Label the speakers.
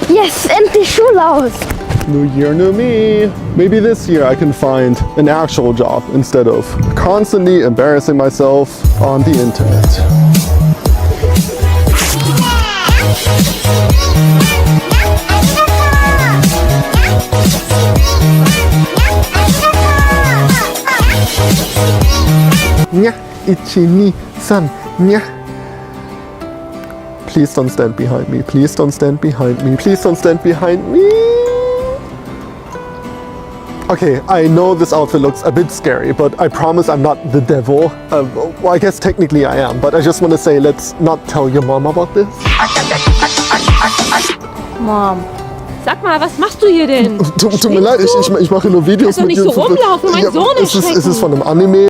Speaker 1: Yes, endlich Schule aus.
Speaker 2: New year, new me. Maybe this year I can find an actual job instead of constantly embarrassing myself on the internet. Nya, ichi, ni, san, nya. Please don't stand behind me. Please don't stand behind me. Please don't stand behind me. Okay, I know this outfit looks a bit scary, but I promise I'm not the devil. Well, I guess technically I am, but I just want to say, let's not tell your mom about this.
Speaker 3: Mom, sag mal, was machst du hier denn?
Speaker 2: Tut mir leid, ich mache nur Videos
Speaker 3: Kannst doch
Speaker 2: mit
Speaker 3: nicht so rumlaufen, mein Sohn
Speaker 2: es ist
Speaker 3: erschrecken.
Speaker 2: von einem Anime.